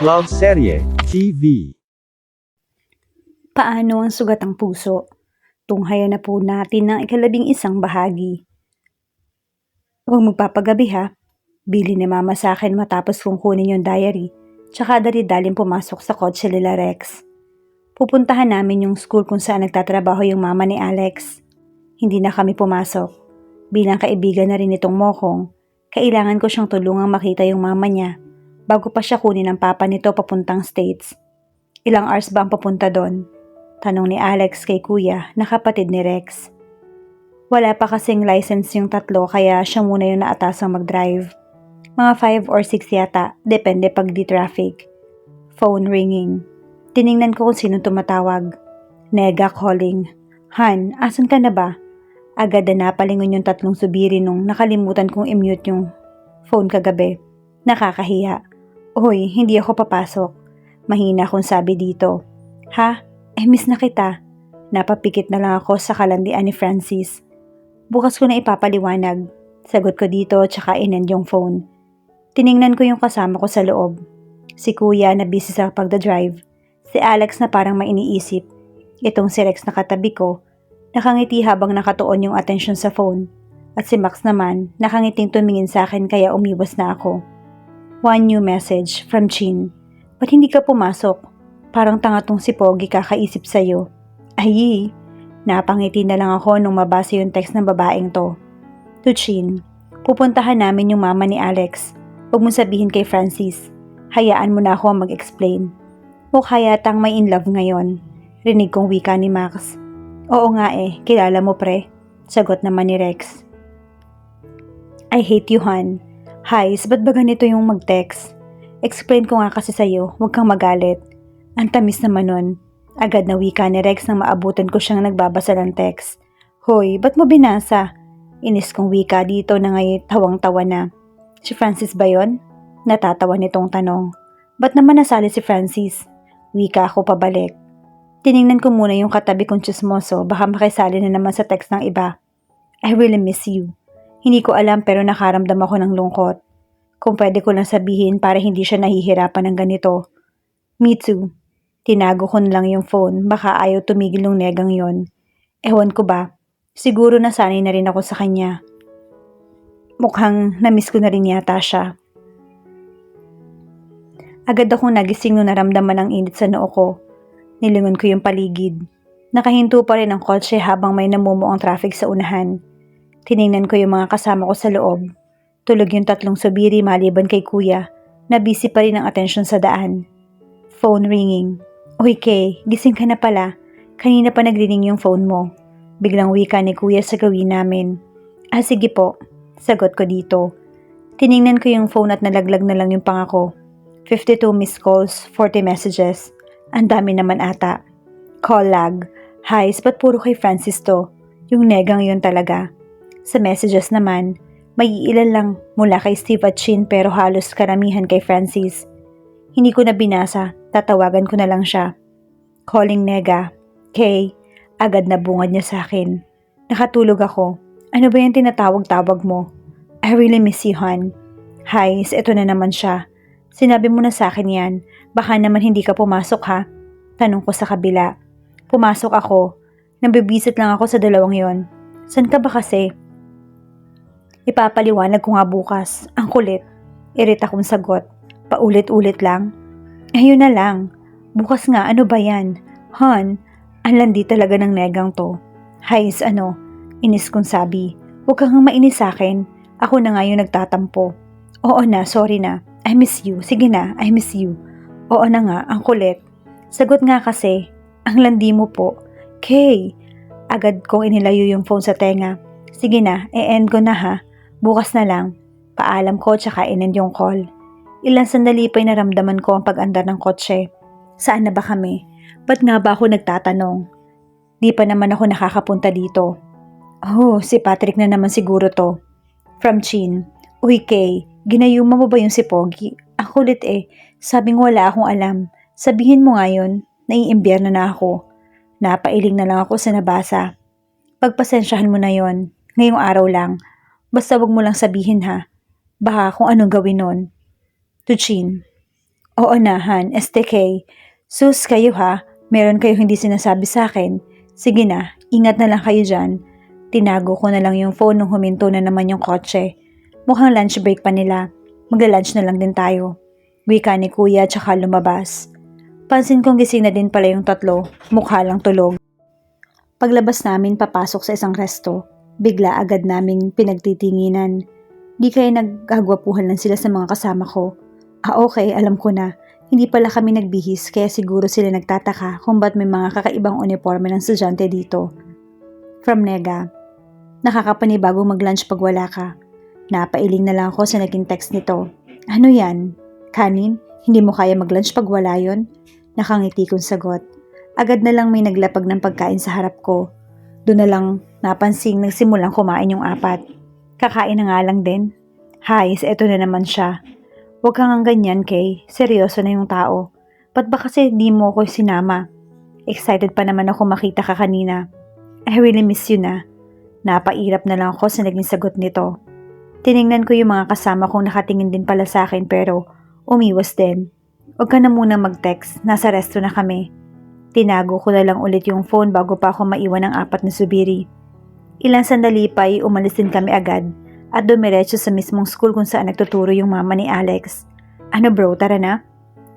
Love Serye TV. Paano ang sugat ng puso? Tunghayan na po natin ng ika-11 bahagi. Huwag magpapagabi ha. Bili ni mama sa akin matapos kong kunin yung diary, tsaka dali-daling pumasok sa kotse nila Rex. Pupuntahan namin yung school kung saan nagtatrabaho yung mama ni Alex. Hindi na kami pumasok. Bilang kaibigan na rin itong Mokong, kailangan ko siyang tulungang makita yung mama niya bago pa siya kunin ng papa nito papuntang States. Ilang hours ba ang papunta doon? Tanong ni Alex kay kuya na kapatid ni Rex. Wala pa kasing license yung tatlo kaya siya muna yung naatasang mag-drive. Mga 5 or 6 yata, depende pag di traffic. Phone ringing. Tiningnan ko kung sino tumatawag. Nega calling. Han, asan ka na ba? Agad na napalingon yung tatlong subiri nung nakalimutan kong i-mute yung phone kagabi. Nakakahiya. Hoy, hindi ako papasok. Mahina akong sabi dito. Ha? Miss na kita. Napapikit na lang ako sa kalandian ni Francis. Bukas ko na ipapaliwanag. Sagot ko dito tsaka inend yung phone. Tiningnan ko yung kasama ko sa loob. Si kuya na busy sa pagdadrive. Si Alex na parang may iniisip. Itong si Rex na katabi ko, nakangiti habang nakatuon yung atensyon sa phone. At si Max naman, nakangiting tumingin sa akin kaya umiwas na ako. One new message from Chin. Ba't hindi ka pumasok? Parang tanga tong si Pogi kakaisip sa'yo. Ay, napangiti na lang ako nung mabasa yung text ng babaeng to. To Chin, pupuntahan namin yung mama ni Alex. Huwag mong sabihin kay Francis. Hayaan mo na ako mag-explain. Mukha yatang may in love ngayon. Rinig kong wika ni Max. Oo nga kilala mo pre. Sagot naman ni Rex. I hate you, Han. Hays, ba't ba ganito yung mag-text? Explain ko nga kasi sa'yo, huwag kang magalit. Ang tamis naman nun. Agad na wika ni Rex nang maabutan ko siyang nagbabasa ng text. Hoy, ba't mo binasa? Inis kong wika dito na ngayon tawang-tawa na. Si Francis ba yun? Natatawa nitong tanong. Ba't naman nasali si Francis? Wika ako pabalik. Tiningnan ko muna yung katabi kong tsismoso, baka makisali na naman sa text ng iba. I really miss you. Hindi ko alam pero nakaramdam ako ng lungkot. Kung pwede ko lang sabihin para hindi siya nahihirapan ng ganito. Me too. Tinago ko na lang yung phone, baka ayaw tumigil ng negang yon. Ewan ko ba, siguro nasanay na rin ako sa kanya. Mukhang namiss ko na rin yata siya. Agad akong nagising nung naramdaman ang init sa noo ko. Nilingon ko yung paligid. Nakahinto pa rin ang kotse habang may namumuong traffic sa unahan. Tiningnan ko yung mga kasama ko sa loob. Tulog yung tatlong subiri maliban kay kuya, na busy pa rin ang atensyon sa daan. Phone ringing. Uy Kay, gising ka na pala. Kanina pa nagriring yung phone mo. Biglang wika ni kuya sa gawin namin. Sige po. Sagot ko dito. Tiningnan ko yung phone at nalaglag na lang yung pangako. 52 missed calls, 40 messages. Ang dami naman ata. Call lag. Hays, ba't puro kay Francis to? Yung negang yun talaga. Sa messages naman, may ilan lang mula kay Steve at Chin pero halos karamihan kay Francis. Hindi ko na binasa, tatawagan ko na lang siya. Calling nega. Kay, agad na bungad niya sa akin. Nakatulog ako. Ano ba yung tinatawag-tawag mo? I really miss you, Han. Hays, eto na naman siya. Sinabi mo na sa akin yan, baka naman hindi ka pumasok ha? Tanong ko sa kabila. Pumasok ako. Nabibisit lang ako sa dalawang yon. San ka ba kasi? Ipapaliwanag ko nga bukas. Ang kulit. Irita kong sagot. Paulit-ulit lang. Ayun na lang. Bukas nga, ano ba yan? Han, ang landi talaga ng negang to. Hays, ano? Inis kong sabi. Huwag kang mainis sa akin. Ako na nga yung nagtatampo. Oo na, sorry na. I miss you. Sige na, I miss you. Oo na nga, ang kulit. Sagot nga kasi. Ang landi mo po. Kay. Agad kong inilayo yung phone sa tenga. Sige na, e-end ko na ha. Bukas na lang. Paalam ko tsaka inend yung call. Ilang sandali pa'y naramdaman ko ang pag-andar ng kotse. Saan na ba kami? Ba't nga ba ako nagtatanong? Di pa naman ako nakakapunta dito. Oh, si Patrick na naman siguro to. From Chin. Uy Kay, ginayuma mo ba yung si Pogi? Ang kulit Sabing wala akong alam. Sabihin mo nga yun, naiimbierno na ako. Napailing na lang ako sa nabasa. Pagpasensyahan mo na yon. Ngayong araw lang. Basta wag mo lang sabihin ha. Baka kung anong gawin nun. To Chin. Oo na, Han. STK. Sus kayo ha. Meron kayo hindi sinasabi sa akin. Sige na, ingat na lang kayo dyan. Tinago ko na lang yung phone nung huminto na naman yung kotse. Mukhang lunch break pa nila. Magla-lunch na lang din tayo. Wika ni kuya tsaka lumabas. Pansin kong gising na din pala yung tatlo. Mukha lang tulog. Paglabas namin papasok sa isang resto, bigla agad naming pinagtitinginan. Di kaya naghagwapuhan lang sila sa mga kasama ko. Okay, alam ko na. Hindi pala kami nagbihis kaya siguro sila nagtataka kung ba't may mga kakaibang uniforme ng estudyante dito. From Nega. Nakakapanibagong mag-lunch pag wala ka. Napailing na lang ako sa naging text nito. Ano yan? Kanin? Hindi mo kaya mag-lunch pag wala yon? Nakangiti kong sagot. Agad na lang may naglapag ng pagkain sa harap ko. Doon na lang napansing nagsimulang kumain yung apat. Kakain na nga lang din. Hayes, eto na naman siya. Huwag kang ang ganyan, Kay. Seryoso na yung tao. Ba't ba kasi di mo ko sinama? Excited pa naman ako makita ka kanina. I really miss you na. Napairap na lang ako sa naging sagot nito. Tiningnan ko yung mga kasama kong nakatingin din pala sa akin pero umiwas din. Huwag ka na muna mag-text. Nasa resto na kami. Tinago ko na lang ulit yung phone bago pa ako maiwan ng apat na subiri. Ilang sandali pa ay umalis din kami agad at dumiretso sa mismong school kung saan nagtuturo yung mama ni Alex. Ano bro, tara na?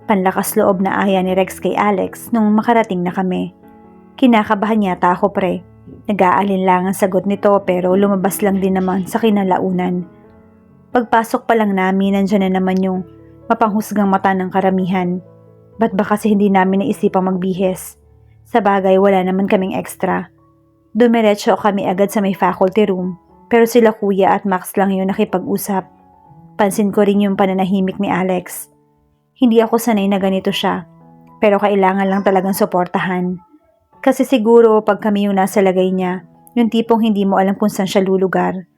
Panlakas loob na aya ni Rex kay Alex nung makarating na kami. Kinakabahan yata ako pre. Nag-aalin lang ang sagot nito pero lumabas lang din naman sa kinalaunan. Pagpasok pa lang namin nandyan na naman yung mapanghusgang mata ng karamihan. Ba't ba kasi hindi namin naisipang magbihis? Sa bagay wala naman kaming extra. Dumiretso kami agad sa may faculty room pero sila kuya at Max lang yung nakipag-usap. Pansin ko rin yung pananahimik ni Alex. Hindi ako sanay na ganito siya pero kailangan lang talagang suportahan. Kasi siguro pag kami yung nasa lagay niya, yung tipong hindi mo alam kung saan siya lulugar.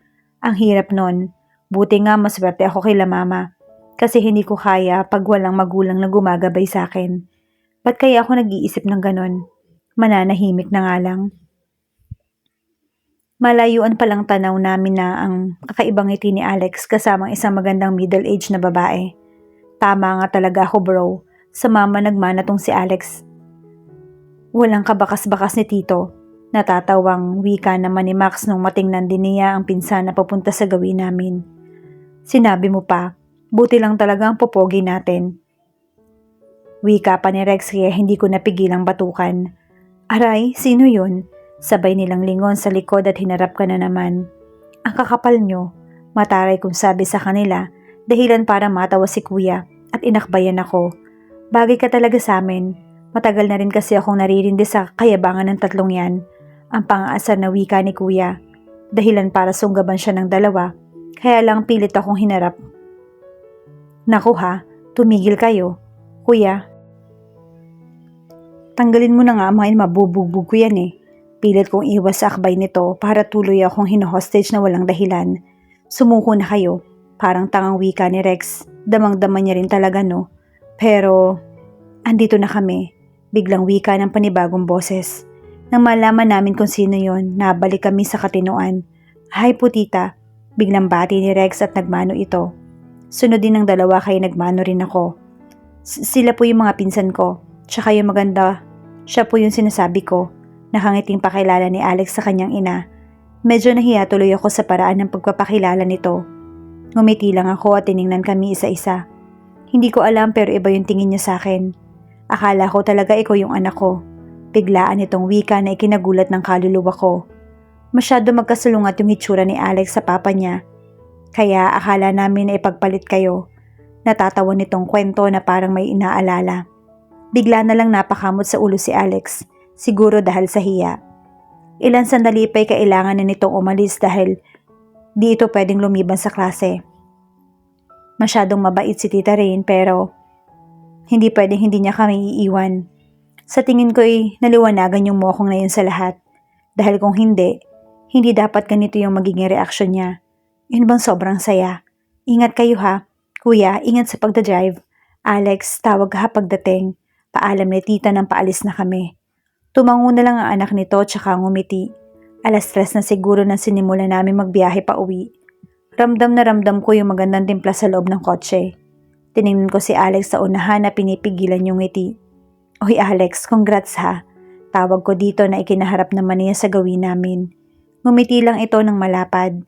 Ang hirap nun. Buti nga maswerte ako kay la mama. Kasi hindi ko kaya pag walang magulang na gumagabay sa akin. Ba't kaya ako nag-iisip ng ganon? Mananahimik na nga lang. Malayuan palang tanaw namin na ang kakaibang ngiti ni Alex kasamang isang magandang middle-aged na babae. Tama nga talaga ako bro. Sa mama nagmana tong si Alex. Walang kabakas-bakas ni Tito. Natatawang wika naman ni Max nung matingnan din niya ang pinsan na papunta sa gawin namin. Sinabi mo pa, buti lang talaga ang popogi natin. Wika pa ni Rex kaya hindi ko napigilang batukan. Aray, sino yun? Sabay nilang lingon sa likod at hinarap ka na naman. Ang kakapal nyo, mataray kong sabi sa kanila, dahilan para matawa si kuya at inakbayan ako. Bagay ka talaga sa amin. Matagal na rin kasi akong naririndi sa kayabangan ng tatlong yan. Ang pang-aasar na wika ni kuya. Dahilan para sunggaban siya ng dalawa. Kaya lang pilit akong hinarap. Naku ha, tumigil kayo. Kuya, tanggalin mo na nga mga mabubugbog ko yan eh. Pilit kong iwas sa akbay nito para tuloy akong hino-hostage na walang dahilan. Sumuko na kayo. Parang tangang wika ni Rex. Damang-dama niya rin talaga no. Pero, andito na kami. Biglang wika ng panibagong boses. Nang malaman namin kung sino yon, nabalik kami sa katinoan. Hi putita. Biglang bati ni Rex at nagmano ito. Sunod din ng dalawa kaya nagmano rin ako. Sila po yung mga pinsan ko. Tsaka yung maganda, siya po yung sinasabi ko. Nakangiting pakilala ni Alex sa kanyang ina. Medyo nahiya tuloy ako sa paraan ng pagpapakilala nito. Ngumiti lang ako at tiningnan kami isa-isa. Hindi ko alam pero iba yung tingin niya sa akin. Akala ko talaga ikaw yung anak ko. Biglaan itong wika na ikinagulat ng kaluluwa ko. Masyado magkasalungat yung hitsura ni Alex sa papa niya. Kaya akala namin na ipagpalit kayo. Natatawa nitong kwento na parang may inaalala. Bigla na lang napakamot sa ulo si Alex. Siguro dahil sa hiya. Ilan sandali pa'y kailangan na nitong umalis dahil di ito pwedeng lumiban sa klase. Masyadong mabait si Tita Rain pero hindi pwedeng hindi niya kami iiwan. Sa tingin ko'y naliwanagan yung mokong na yun sa lahat. Dahil kung hindi dapat ganito yung magiging reaksyon niya. Yun bang sobrang saya? Ingat kayo ha. Kuya, ingat sa pagdadrive. Alex, tawag ha pagdating. Paalam ni tita nang paalis na kami. Tumango na lang ang anak nito tsaka ngumiti. 3:00 na siguro nang sinimula namin magbiyahe pa uwi. Ramdam na ramdam ko yung magandang timpla sa loob ng kotse. Tiningnan ko si Alex sa unahan na pinipigilan yung ngiti. Oy Alex, congrats ha. Tawag ko dito na ikinaharap naman niya sa gawin namin. Ngumiti lang ito ng malapad.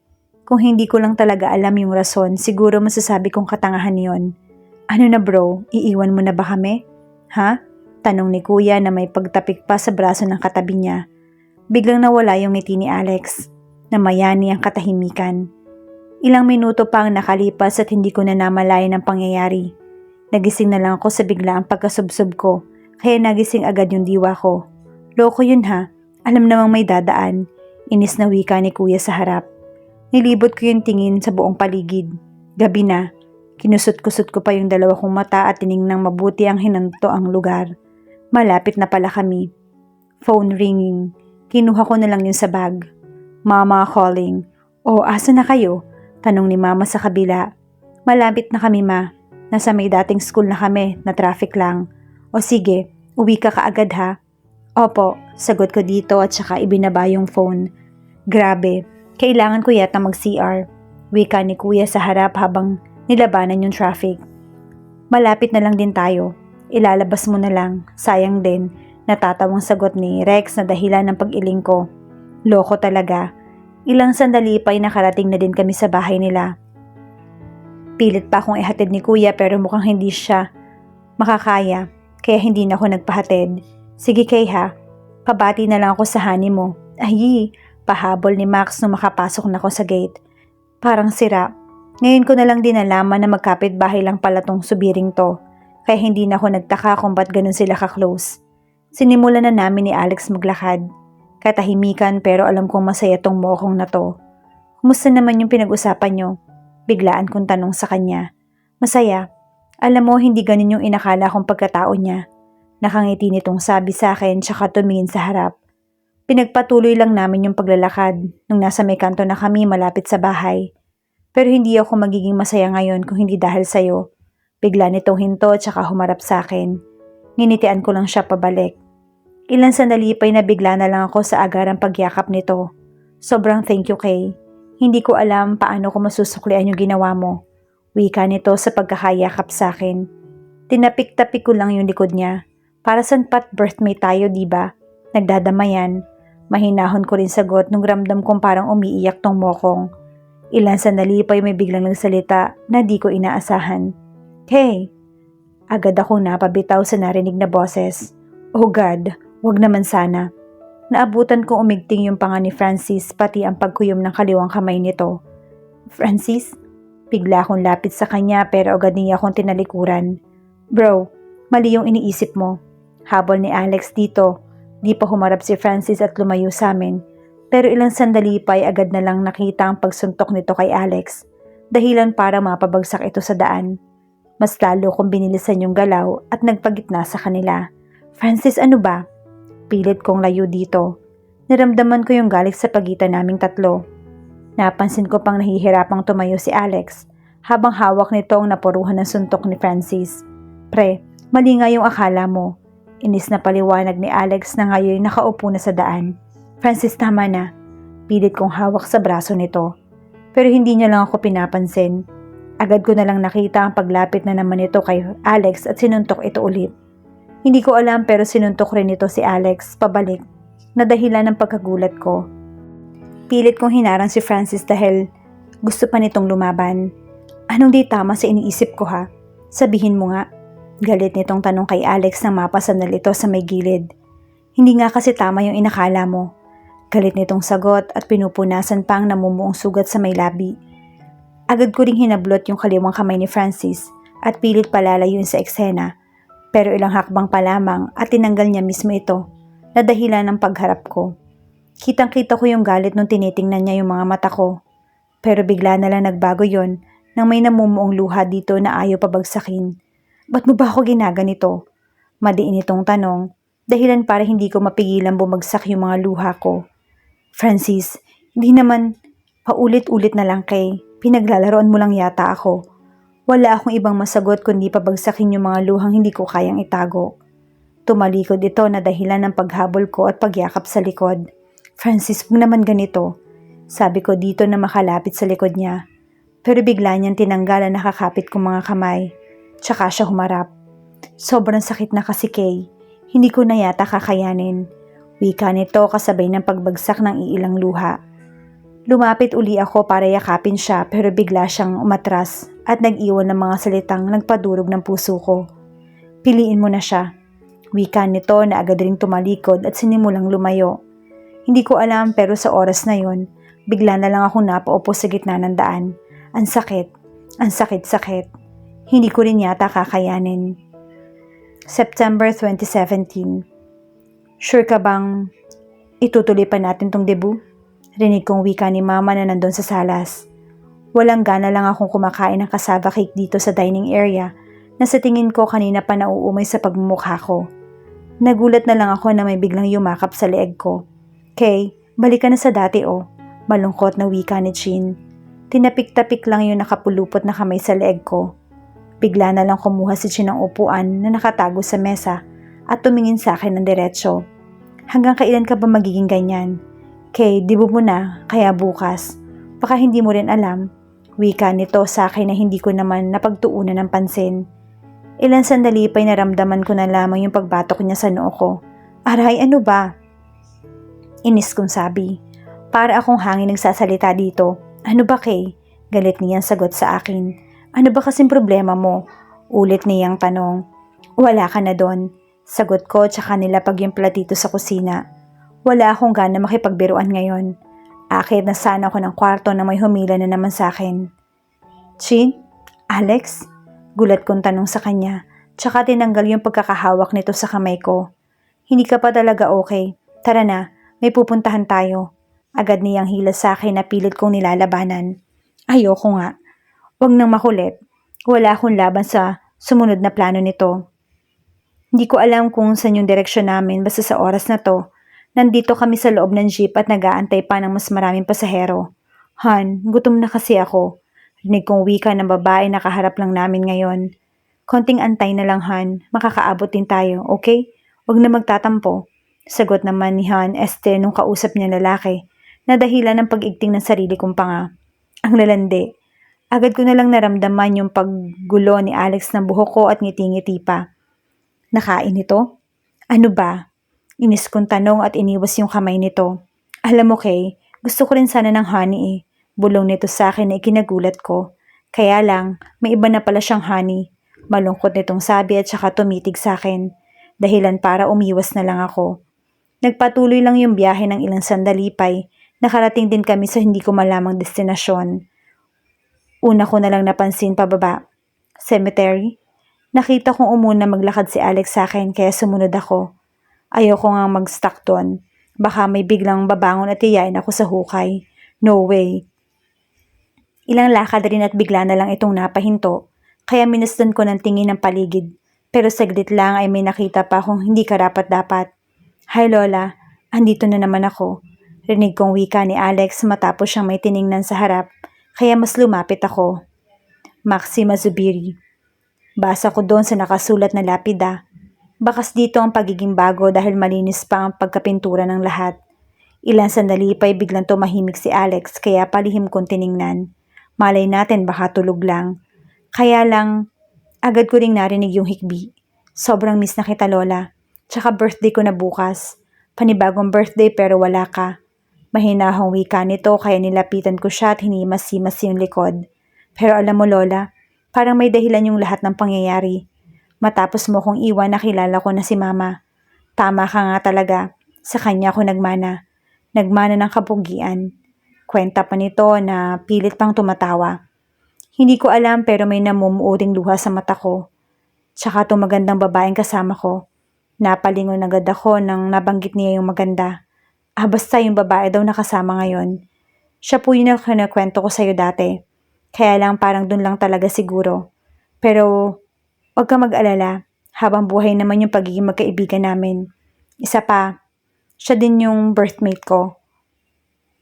Kung hindi ko lang talaga alam yung rason, siguro masasabi kong katangahan yon. Ano na bro, iiwan mo na ba kami? Ha? Tanong ni kuya na may pagtapik pa sa braso ng katabi niya. Biglang nawala yung ngiti ni Alex. Namayani ang katahimikan. Ilang minuto pang nakalipas at hindi ko na namalayan ang pangyayari. Nagising na lang ako sa biglaang pagkasubsob ko, kaya nagising agad yung diwa ko. Loko yun ha, alam namang may dadaan. Inis na wika ni kuya sa harap. Nilibot ko yung tingin sa buong paligid. Gabi na. Kinusot-kusot ko pa yung dalawa kong mata at tiningnang mabuti ang hinanto ang lugar. Malapit na pala kami. Phone ringing. Kinuha ko na lang yun sa bag. Mama calling. O, asa na kayo? Tanong ni mama sa kabila. Malapit na kami ma. Nasa may dating school na kami, na traffic lang. O sige, uwi ka kaagad ha. Opo, sagot ko dito at saka ibinaba yung phone. Grabe, kailangan ko yata mag-CR. Wika ni kuya sa harap habang nilabanan yung traffic. Malapit na lang din tayo. Ilalabas mo na lang. Sayang din. Natatawang sagot ni Rex na dahilan ng pag-iling ko. Loko talaga. Ilang sandali pa'y nakarating na din kami sa bahay nila. Pilit pa akong ihatid ni kuya pero mukhang hindi siya makakaya. Kaya hindi na ako nagpahatid. Sige kay ha. Pabati na lang ako sa honey mo. Ay, pahabol ni Max nung makapasok na ako sa gate. Parang sira. Ngayon ko na lang din nalaman na magkapit-bahay lang pala tong subiring to. Kaya hindi na ako nagtaka kung ba't ganun sila ka-close. Sinimulan na namin ni Alex maglakad. Katahimikan pero alam kong masaya tong mokong na to. Kumusta naman yung pinag-usapan nyo? Biglaan kong tanong sa kanya. Masaya. Alam mo, hindi ganun yung inakala kong pagkatao niya. Nakangiti nitong sabi sa akin tsaka tumingin sa harap. Pinagpatuloy lang namin yung paglalakad nung nasa may kanto na kami malapit sa bahay. Pero hindi ako magiging masaya ngayon kung hindi dahil sa'yo. Bigla nitong hinto tsaka humarap sa akin. Ninitian ko lang siya pabalik. Ilang sandali pa'y nabigla na lang ako sa agarang pagyakap nito. Sobrang thank you Kay. Hindi ko alam paano ko masusuklian yung ginawa mo. Wika nito sa pagkakayakap sa akin. Tinapik-tapik ko lang yung likod niya. Para saan pat birthmate tayo diba? Nagdadamayan. Mahinahon ko rin sagot nung ramdam kong parang umiiyak tong mokong. Ilang sandali pa'y may biglang nagsalita na di ko inaasahan. Hey! Agad akong napabitaw sa narinig na boses. Oh God, wag naman sana. Naabutan kong umigting yung panga ni Francis pati ang pagkuyom ng kaliwang kamay nito. Francis? Bigla akong lapit sa kanya pero agad niya akong tinalikuran. Bro, mali yung iniisip mo. Habol ni Alex dito. Di pa humarap si Francis at lumayo sa amin. Pero ilang sandali pa ay agad na lang nakita ang pagsuntok nito kay Alex. Dahilan para mapabagsak ito sa daan. Mas lalo kong binilisan yung galaw at nagpagitna sa kanila. Francis, ano ba? Pilit kong layo dito. Naramdaman ko yung galit sa pagitan naming tatlo. Napansin ko pang nahihirapang tumayo si Alex habang hawak nito ang napuruhan ng suntok ni Francis. Pre, mali nga yung akala mo. Inis na paliwanag ni Alex na ngayon nakaupo na sa daan. Francis, tama na. Pilit kong hawak sa braso nito. Pero hindi niya lang ako pinapansin. Agad ko na lang nakita ang paglapit na naman ito kay Alex at sinuntok ito ulit. Hindi ko alam pero sinuntok rin ito si Alex pabalik na dahilan ng pagkagulat ko. Pilit kong hinarang si Francis dahil gusto pa nitong lumaban. Anong di tama sa iniisip ko ha? Sabihin mo nga. Galit nitong tanong kay Alex nang mapasanal ito sa may gilid. Hindi nga kasi tama yung inakala mo. Galit nitong sagot at pinupunasan pa ang namumuong sugat sa may labi. Agad ko ring hinablot yung kaliwang kamay ni Francis at pilit palalayuin sa eksena. Pero ilang hakbang pa lamang at tinanggal niya mismo ito na dahilan ng pagharap ko. Kitang-kita ko yung galit nung tinitingnan niya yung mga mata ko. Pero bigla na lang nagbago yon nang may namumuong luha dito na ayaw pabagsakin. Ba't mo ba ako ginaganito? Madiin itong tanong, dahilan para hindi ko mapigilan bumagsak yung mga luha ko. Francis, hindi naman paulit-ulit na lang Kay. Pinaglalaroan mo lang yata ako. Wala akong ibang masagot kundi pabagsakin yung mga luhang hindi ko kayang itago. Tumalikod ito na dahilan ng paghabol ko at pagyakap sa likod. Francis, huwag naman ganito. Sabi ko dito na makalapit sa likod niya. Pero bigla niyang tinanggal ang nakakapit kong mga kamay. Tsaka siya humarap. Sobrang sakit na kasi Kay. Hindi ko na yata kakayanin. Wika nito kasabay ng pagbagsak ng iilang luha. Lumapit uli ako para yakapin siya pero bigla siyang umatras at nag-iwan ng mga salitang nagpadurog ng puso ko. Piliin mo na siya. Wika nito na agad ring tumalikod at sinimulang lumayo. Hindi ko alam pero sa oras na yon, bigla na lang akong napaupo sa gitna ng daan. Ang sakit. Ang sakit-sakit. Hindi ko rin yata kakayanin. September 2017. Sure ka bang itutuloy pa natin tong debut? Rinig kong wika ni Mama na nandun sa salas. Walang gana lang akong kumakain ng cassava cake dito sa dining area na sa tingin ko kanina pa nauumay sa pagmumukha ko. Nagulat na lang ako na may biglang yumakap sa leeg ko. Kay, balik ka na sa dati oh. Malungkot na wika ni Chin. Tinapik-tapik lang yung nakapulupot na kamay sa leeg ko. Bigla na lang kumuha si Chin ng upuan na nakatago sa mesa at tumingin sa akin ng diretsyo. Hanggang kailan ka ba magiging ganyan? Kay, dibo mo na, kaya bukas. Baka hindi mo rin alam. Wika nito sa akin na hindi ko naman napagtuunan ng pansin. Ilang sandali pa'y naramdaman ko na lamang yung pagbatok niya sa noo ko. Aray, ano ba? Inis kong sabi. Para akong hangin nagsasalita dito. Ano ba Kay? Galit niyang sagot sa akin. Ano ba kasing problema mo? Ulit niyang tanong. Wala ka na doon. Sagot ko tsaka nilapag yung platito sa kusina. Wala akong gana makipagbiruan ngayon. Akit na sana ako ng kwarto na may humila na naman sa akin. Chin? Alex? Gulat kong tanong sa kanya. Tsaka tinanggal yung pagkakahawak nito sa kamay ko. Hindi ka pa talaga okay. Tara na, may pupuntahan tayo. Agad niyang hila sa akin na pilit kong nilalabanan. Ayoko nga. Huwag nang makulit. Wala akong laban sa sumunod na plano nito. Hindi ko alam kung saan yung direksyon namin basta sa oras na to. Nandito kami sa loob ng jeep at nag-aantay pa ng mas maraming pasahero. Han, gutom na kasi ako. Rinig kong wika ng babae na kaharap lang namin ngayon. Konting antay na lang Han, makakaabot din tayo, okay? Huwag na magtatampo. Sagot naman ni Han nung kausap niya lalaki na dahilan ng pag-igting ng sarili kong panga. Ang lalandi. Agad ko na lang naramdaman yung paggulo ni Alex ng buhok ko at ngiti-ngiti pa. Nakain ito? Ano ba? Inis kong tanong at iniwas yung kamay nito. Alam mo Kay, gusto ko rin sana ng honey eh. Bulong nito sa akin na ikinagulat ko. Kaya lang, may iba na pala siyang honey. Malungkot nitong sabi at saka tumitig sa akin. Dahilan para umiwas na lang ako. Nagpatuloy lang yung biyahe ng ilang sandali pa'y nakarating din kami sa hindi ko malamang destinasyon. Una ko na lang napansin pababa. Cemetery? Nakita kong umuna maglakad si Alex sa akin kaya sumunod ako. Ayoko nga mag-stuck doon. Baka may biglang babangon at iyain ako sa hukay. No way. Ilang lakad rin at bigla na lang itong napahinto. Kaya minasdan ko ng tingin ng paligid. Pero saglit lang ay may nakita pa akong hindi karapat-dapat. Hi Lola, andito na naman ako. Rinig kong wika ni Alex matapos siyang may tiningnan sa harap. Kaya mas lumapit ako. Maxima Zubiri. Basa ko doon sa nakasulat na lapida. Bakas dito ang pagiging bago dahil malinis pa ang pagkapintura ng lahat. Ilang sandali pa'y biglang tumahimik si Alex kaya palihim kong tiningnan. Malay natin baka tulog lang. Kaya lang, agad ko ring narinig yung hikbi. Sobrang miss na kita Lola. Tsaka birthday ko na bukas. Panibagong birthday pero wala ka. Mahinahong wika nito kaya nilapitan ko siya at hinimas-himas yung likod. Pero alam mo Lola, parang may dahilan yung lahat ng pangyayari. Matapos mo kong iwan nakilala ko na si Mama. Tama ka nga talaga, sa kanya ako nagmana. Nagmana ng kapugian. Kwenta pa nito na pilit pang tumatawa. Hindi ko alam pero may namumuuring luha sa mata ko. Tsaka itong magandang babaeng kasama ko. Napalingon agad ako nang nabanggit niya yung maganda. Basta yung babae daw nakasama ngayon. Siya po yung kinakwento ko sa'yo dati. Kaya lang parang dun lang talaga siguro. Pero huwag ka mag-alala. Habang buhay naman yung pagiging magkaibigan namin. Isa pa, siya din yung birthmate ko.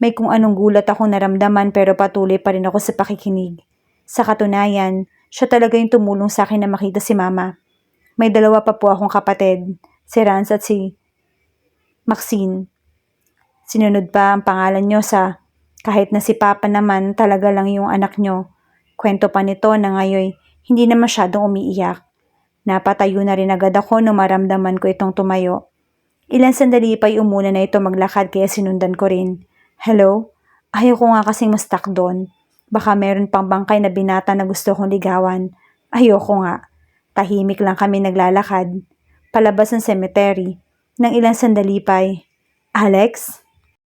May kung anong gulat akong naramdaman pero patuloy pa rin ako sa pakikinig. Sa katunayan, siya talaga yung tumulong sa akin na makita si Mama. May dalawa pa po akong kapatid, si Rance at si Maxine. Sinunod pa ang pangalan nyo sa kahit na si Papa naman talaga lang yung anak nyo. Kwento pa nito na ngayon hindi na masyadong umiiyak. Napatayo na rin agad ako nung maramdaman ko itong tumayo. Ilang sandali pa'y umuna na ito maglakad kaya sinundan ko rin. Hello? Ayaw ko nga kasing ma-stuck doon. Baka meron pang bangkay na binata na gusto kong ligawan. Ayoko nga. Tahimik lang kami naglalakad. Palabas ng cemetery. Nang ilang sandali pa'y, Alex?